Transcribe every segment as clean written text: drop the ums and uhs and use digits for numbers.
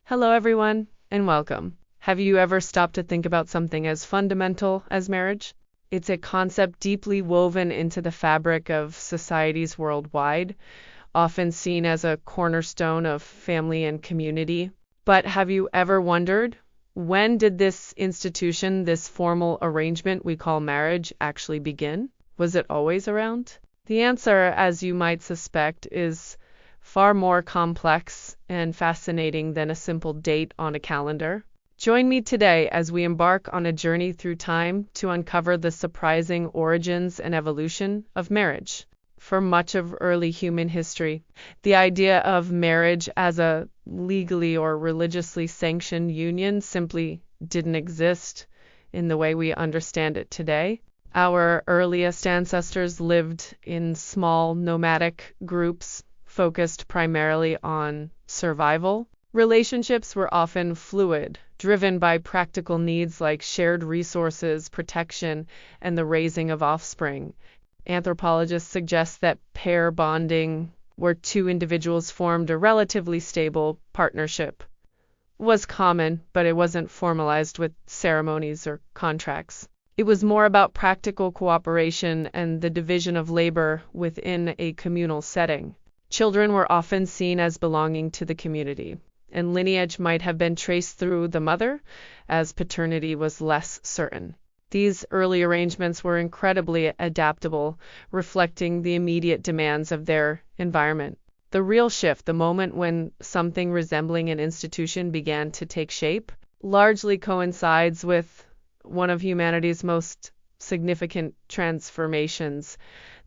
Hello, everyone, and welcome. Have you ever stopped to think about something as fundamental as marriage? It's a concept deeply woven into the fabric of societies worldwide, often seen as a cornerstone of family and community. But have you ever wondered, when did this institution, this formal arrangement we call marriage, actually begin? Was it always around? The answer, as you might suspect, is far more complex and fascinating than a simple date on a calendar. Join me today as we embark on a journey through time to uncover the surprising origins and evolution of marriage. For much of early human history, the idea of marriage as a legally or religiously sanctioned union simply didn't exist in the way we understand it today. Our earliest ancestors lived in small nomadic groups focused primarily on survival. Relationships were often fluid, driven by practical needs like shared resources, protection, and the raising of offspring. Anthropologists suggest that pair bonding, where two individuals formed a relatively stable partnership, was common, but it wasn't formalized with ceremonies or contracts. It was more about practical cooperation and the division of labor within a communal setting. Children were often seen as belonging to the community, and lineage might have been traced through the mother, as paternity was less certain. These early arrangements were incredibly adaptable, reflecting the immediate demands of their environment. The real shift, the moment when something resembling an institution began to take shape, largely coincides with one of humanity's most significant transformations,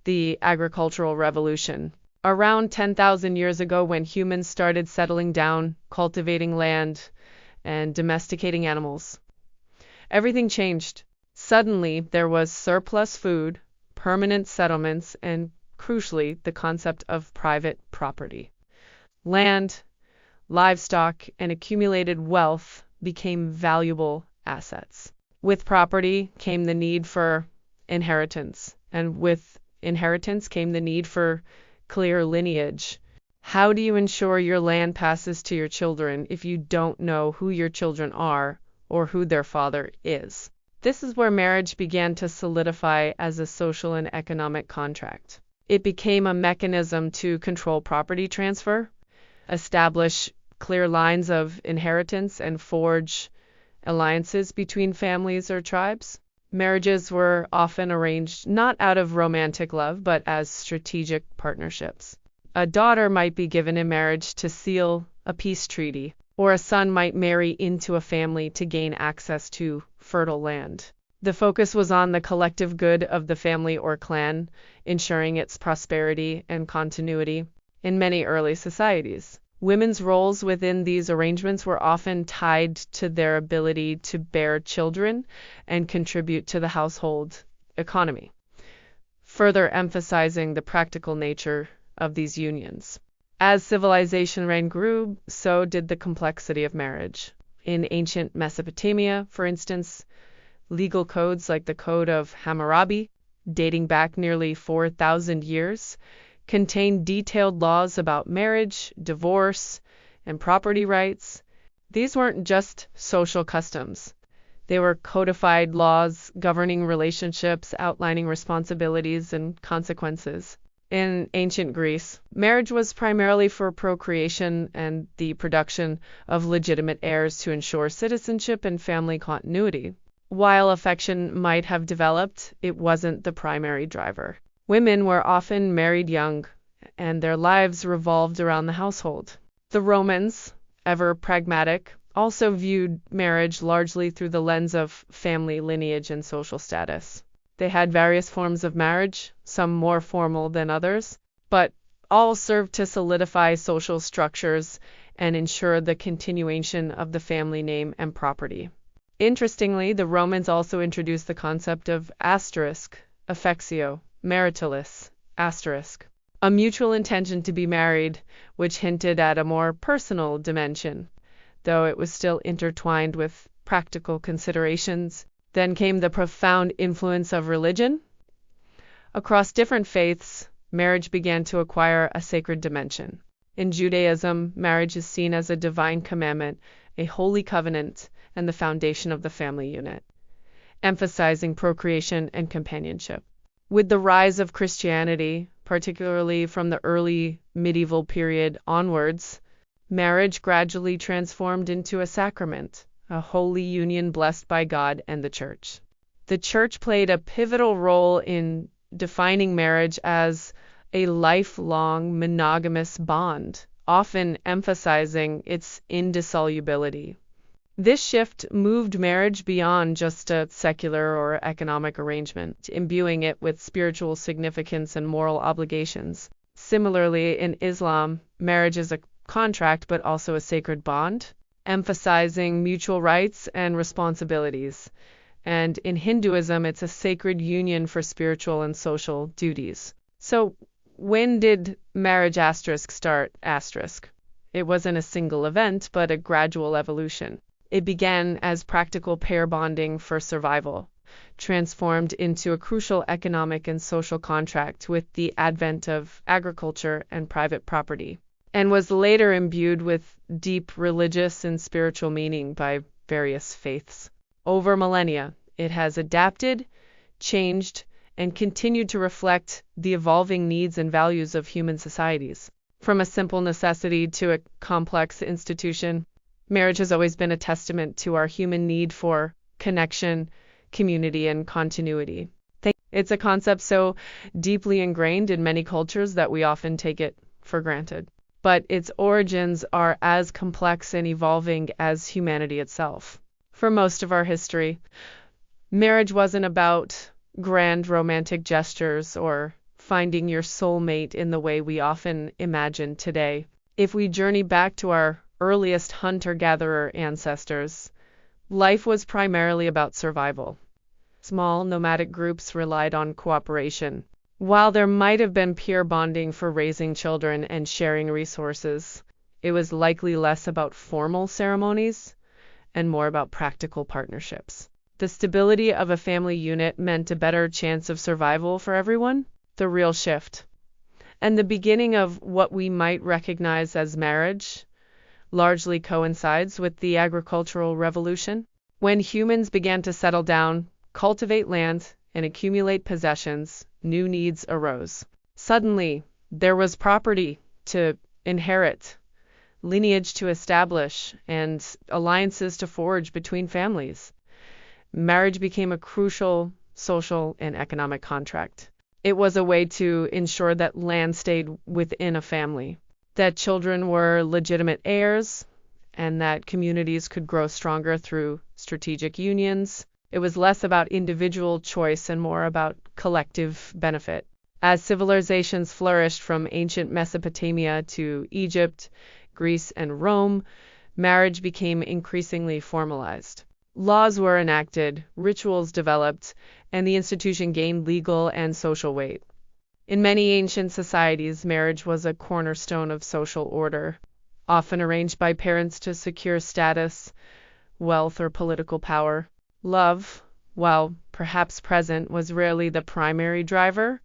the agricultural revolution. Around 10,000 years ago, when humans started settling down, cultivating land, and domesticating animals, everything changed. Suddenly, there was surplus food, permanent settlements, and crucially, the concept of private property. Land, livestock, and accumulated wealth became valuable assets. With property came the need for inheritance, and with inheritance came the need for clear lineage. How do you ensure your land passes to your children if you don't know who your children are or who their father is? This is where marriage began to solidify as a social and economic contract. It became a mechanism to control property transfer, establish clear lines of inheritance, and forge alliances between families or tribes. Marriages were often arranged not out of romantic love, but as strategic partnerships. A daughter might be given in marriage to seal a peace treaty, or a son might marry into a family to gain access to fertile land. The focus was on the collective good of the family or clan, ensuring its prosperity and continuity. In many early societies, women's roles within these arrangements were often tied to their ability to bear children and contribute to the household economy, further emphasizing the practical nature of these unions. As civilization grew, so did the complexity of marriage. In ancient Mesopotamia, for instance, legal codes like the Code of Hammurabi, dating back nearly 4,000 years, contained detailed laws about marriage, divorce, and property rights. These weren't just social customs. They were codified laws governing relationships, outlining responsibilities and consequences. In ancient Greece, marriage was primarily for procreation and the production of legitimate heirs to ensure citizenship and family continuity. While affection might have developed, it wasn't the primary driver. Women were often married young, and their lives revolved around the household. The Romans, ever pragmatic, also viewed marriage largely through the lens of family lineage and social status. They had various forms of marriage, some more formal than others, but all served to solidify social structures and ensure the continuation of the family name and property. Interestingly, the Romans also introduced the concept of asterisk, affectio, maritalis, asterisk, a mutual intention to be married, which hinted at a more personal dimension, though it was still intertwined with practical considerations. Then came the profound influence of religion. Across different faiths, marriage began to acquire a sacred dimension. In Judaism, marriage is seen as a divine commandment, a holy covenant, and the foundation of the family unit, emphasizing procreation and companionship. With the rise of Christianity, particularly from the early medieval period onwards, marriage gradually transformed into a sacrament, a holy union blessed by God and the Church. The Church played a pivotal role in defining marriage as a lifelong monogamous bond, often emphasizing its indissolubility. This shift moved marriage beyond just a secular or economic arrangement, imbuing it with spiritual significance and moral obligations. Similarly, in Islam, marriage is a contract but also a sacred bond, emphasizing mutual rights and responsibilities. And in Hinduism, it's a sacred union for spiritual and social duties. So, when did marriage start? It wasn't a single event, but a gradual evolution. It began as practical pair bonding for survival, transformed into a crucial economic and social contract with the advent of agriculture and private property, and was later imbued with deep religious and spiritual meaning by various faiths. Over millennia, it has adapted, changed, and continued to reflect the evolving needs and values of human societies. From a simple necessity to a complex institution, marriage has always been a testament to our human need for connection, community, and continuity. It's a concept so deeply ingrained in many cultures that we often take it for granted. But its origins are as complex and evolving as humanity itself. For most of our history, marriage wasn't about grand romantic gestures or finding your soulmate in the way we often imagine today. If we journey back to our earliest hunter-gatherer ancestors, life was primarily about survival. Small nomadic groups relied on cooperation. While there might have been peer bonding for raising children and sharing resources, it was likely less about formal ceremonies and more about practical partnerships. The stability of a family unit meant a better chance of survival for everyone, the real shift. And the beginning of what we might recognize as marriage largely coincides with the agricultural revolution. When humans began to settle down, cultivate land, and accumulate possessions, new needs arose. Suddenly, there was property to inherit, lineage to establish, and alliances to forge between families. Marriage became a crucial social and economic contract. It was a way to ensure that land stayed within a family, that children were legitimate heirs, and that communities could grow stronger through strategic unions. It was less about individual choice and more about collective benefit. As civilizations flourished from ancient Mesopotamia to Egypt, Greece, and Rome, marriage became increasingly formalized. Laws were enacted, rituals developed, and the institution gained legal and social weight. In many ancient societies, marriage was a cornerstone of social order, often arranged by parents to secure status, wealth, or political power. Love, while perhaps present, was rarely the primary driver.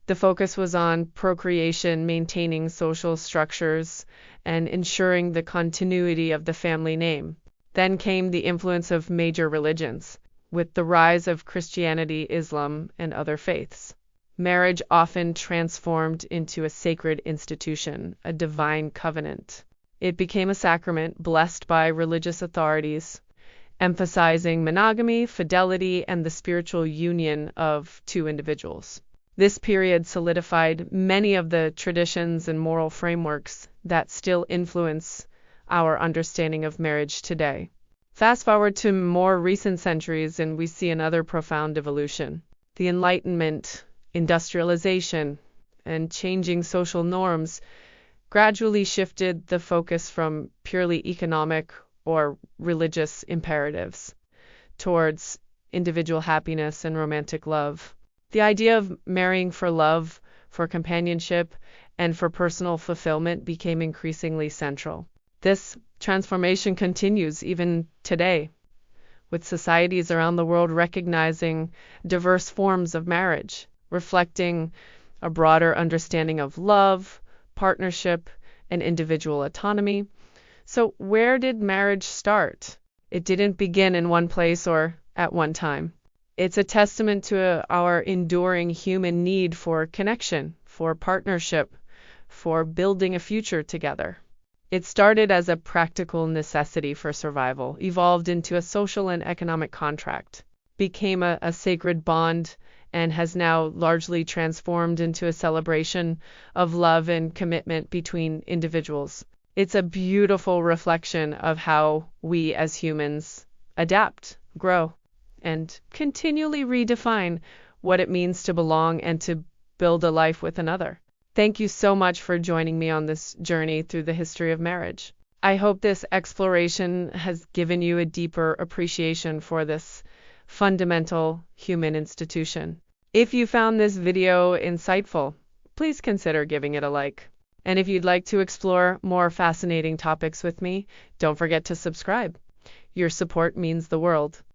The focus was on procreation, maintaining social structures, and ensuring the continuity of the family name. Then came the influence of major religions, with the rise of Christianity, Islam, and other faiths. Marriage often transformed into a sacred institution, a divine covenant. It became a sacrament blessed by religious authorities, emphasizing monogamy, fidelity, and the spiritual union of two individuals. This period solidified many of the traditions and moral frameworks that still influence our understanding of marriage today. Fast forward to more recent centuries and we see another profound evolution. The Enlightenment, industrialization, and changing social norms gradually shifted the focus from purely economic or religious imperatives towards individual happiness and romantic love. The idea of marrying for love, for companionship, and for personal fulfillment became increasingly central. This transformation continues even today, with societies around the world recognizing diverse forms of marriage, reflecting a broader understanding of love, partnership, and individual autonomy. So where did marriage start? It didn't begin in one place or at one time. It's a testament to our enduring human need for connection, for partnership, for building a future together. It started as a practical necessity for survival, evolved into a social and economic contract, became a sacred bond, and has now largely transformed into a celebration of love and commitment between individuals. It's a beautiful reflection of how we as humans adapt, grow, and continually redefine what it means to belong and to build a life with another. Thank you so much for joining me on this journey through the history of marriage. I hope this exploration has given you a deeper appreciation for this fundamental human institution. If you found this video insightful, please consider giving it a like. And if you'd like to explore more fascinating topics with me, don't forget to subscribe. Your support means the world.